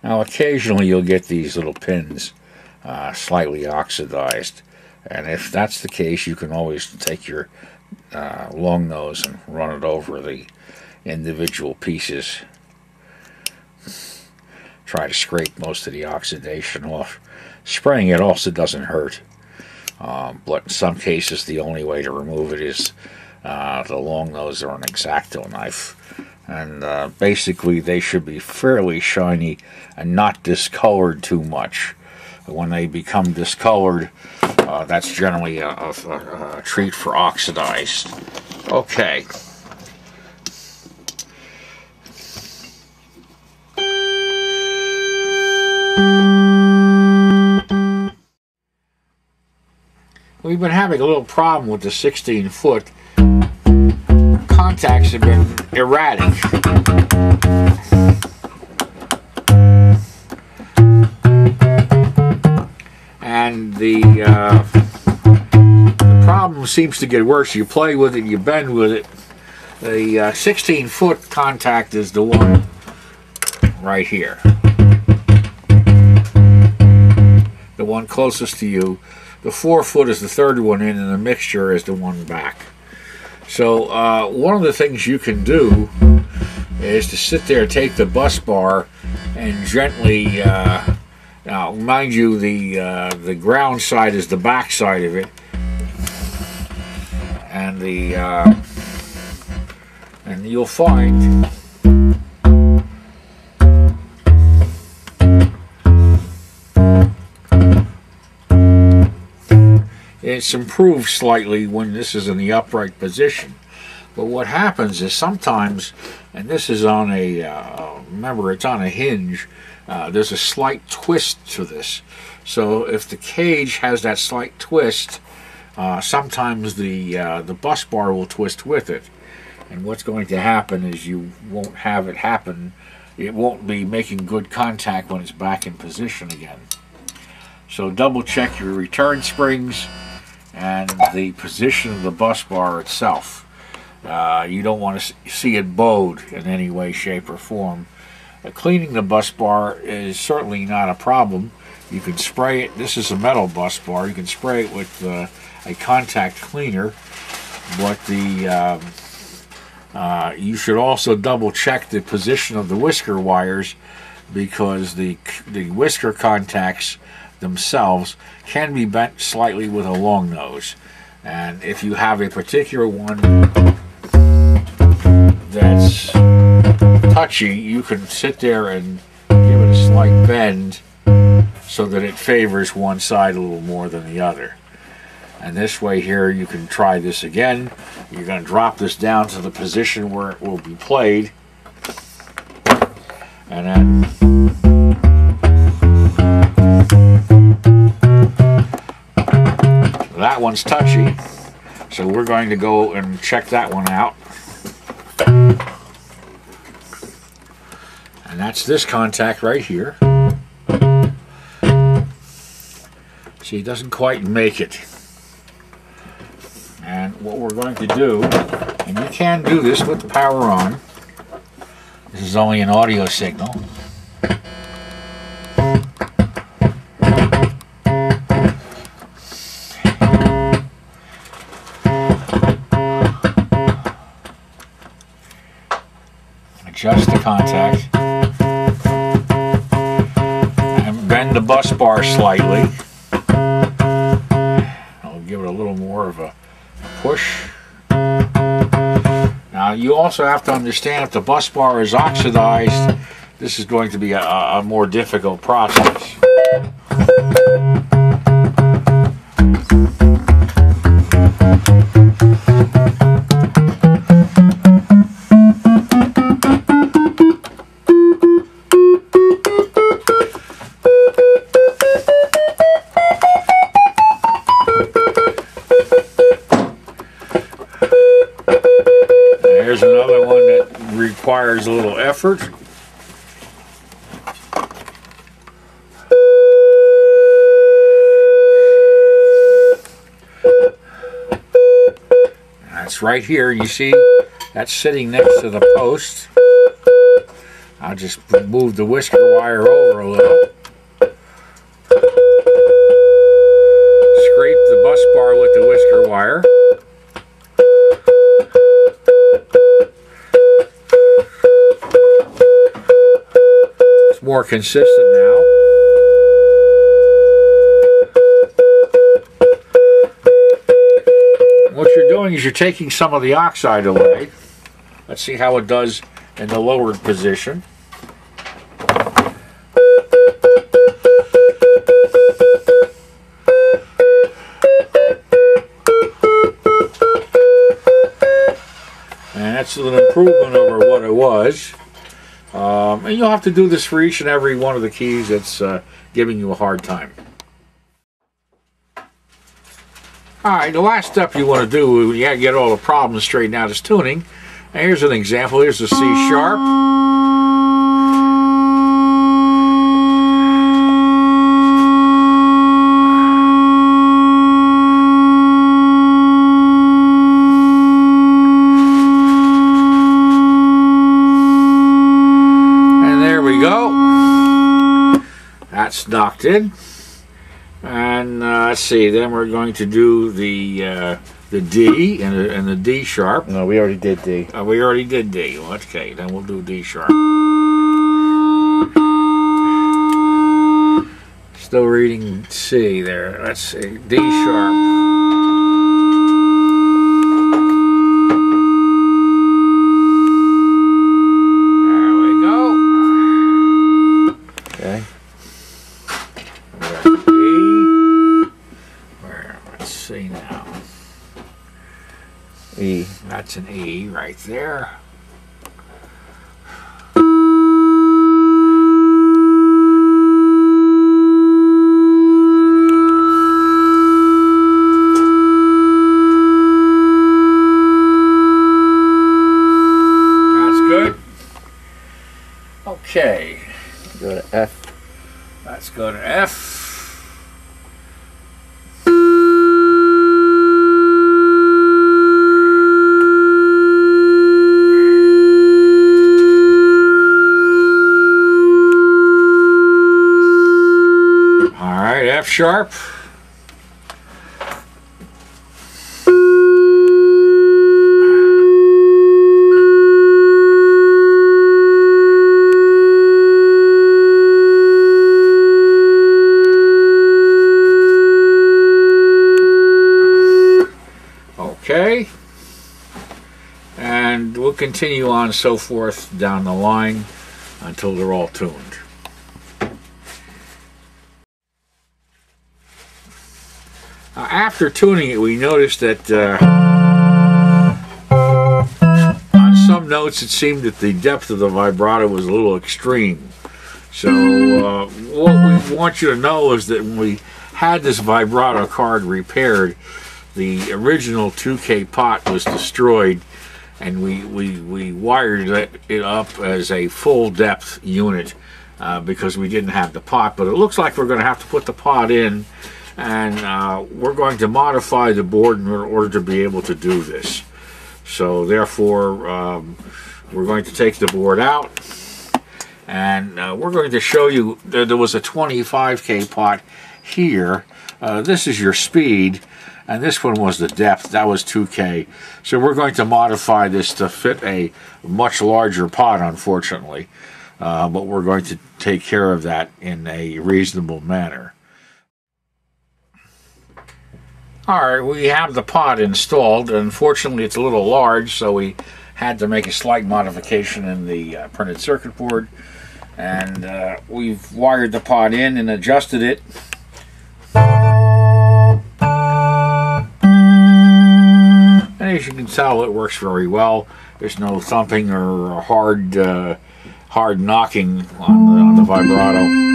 Now occasionally you'll get these little pins slightly oxidized, and if that's the case, you can always take your long nose and run it over the individual pieces. Try to scrape most of the oxidation off. Spraying it also doesn't hurt, but in some cases the only way to remove it is the long nose or an X-Acto knife. And basically they should be fairly shiny and not discolored too much. When they become discolored, that's generally a treat for oxidized. Okay. We've been having a little problem with the 16-foot. Contacts have been erratic. And the problem seems to get worse. You play with it, you bend with it. The 16-foot contact is the one right here. The one closest to you. The 4-foot is the third one in, and the mixture is the one back. So one of the things you can do is to sit there, take the bus bar, and gently, now mind you, the ground side is the back side of it, and and you'll find it's improved slightly when this is in the upright position. But what happens is sometimes, and this is on a, remember it's on a hinge, there's a slight twist to this. So if the cage has that slight twist, sometimes the bus bar will twist with it. And what's going to happen is you won't have it happen. It won't be making good contact when it's back in position again. So double check your return springs and the position of the bus bar itself. You don't want to see it bowed in any way, shape, or form. Cleaning the bus bar is certainly not a problem. You can spray it. This is a metal bus bar. You can spray it with a contact cleaner, but you should also double check the position of the whisker wires, because the whisker contacts themselves can be bent slightly with a long nose, and if you have a particular one that's touchy, you can sit there and give it a slight bend so that it favors one side a little more than the other. And this way here you can try this again. You're going to drop this down to the position where it will be played, and then that one's touchy, so we're going to go and check that one out. And that's this contact right here. See, it doesn't quite make it. And what we're going to do, and you can do this with the power on. This is only an audio signal. Adjust the contact and bend the bus bar slightly. I'll give it a little more of a push. Now you also have to understand, if the bus bar is oxidized, this is going to be a more difficult process. There's another one that requires a little effort. That's right here. You see, that's sitting next to the post. I'll just move the whisker wire over a little. Scrape the bus bar with the whisker wire. It's more consistent now. What you're doing is you're taking some of the oxide away. Let's see how it does in the lowered position. And that's an improvement over what it was. And you'll have to do this for each and every one of the keys that's giving you a hard time. Alright, the last step you want to do when you get all the problems straightened out is tuning. And here's an example. Here's the C sharp. And there we go. That's knocked in. And let's see, then we're going to do the D and the D sharp. No, we already did D. We already did D. Okay, then we'll do D sharp. Still reading C there. Let's see, D sharp. There we go. Okay. Let's see now. E. That's an E right there. That's good. Okay. Go to F. Let's go to F. F sharp. Okay. And we'll continue on so forth down the line until they're all tuned. After tuning it, we noticed that on some notes it seemed that the depth of the vibrato was a little extreme. So what we want you to know is that when we had this vibrato card repaired, the original 2K pot was destroyed, and we wired it up as a full depth unit because we didn't have the pot. But it looks like we're going to have to put the pot in, and we're going to modify the board in order to be able to do this. So therefore we're going to take the board out, and we're going to show you that there was a 25K pot here. This is your speed, and this one was the depth. That was 2K. So we're going to modify this to fit a much larger pot, unfortunately, but we're going to take care of that in a reasonable manner. Alright, we have the pot installed. Unfortunately, it's a little large, so we had to make a slight modification in the printed circuit board. And we've wired the pot in and adjusted it. And as you can tell, it works very well. There's no thumping or hard knocking on the vibrato.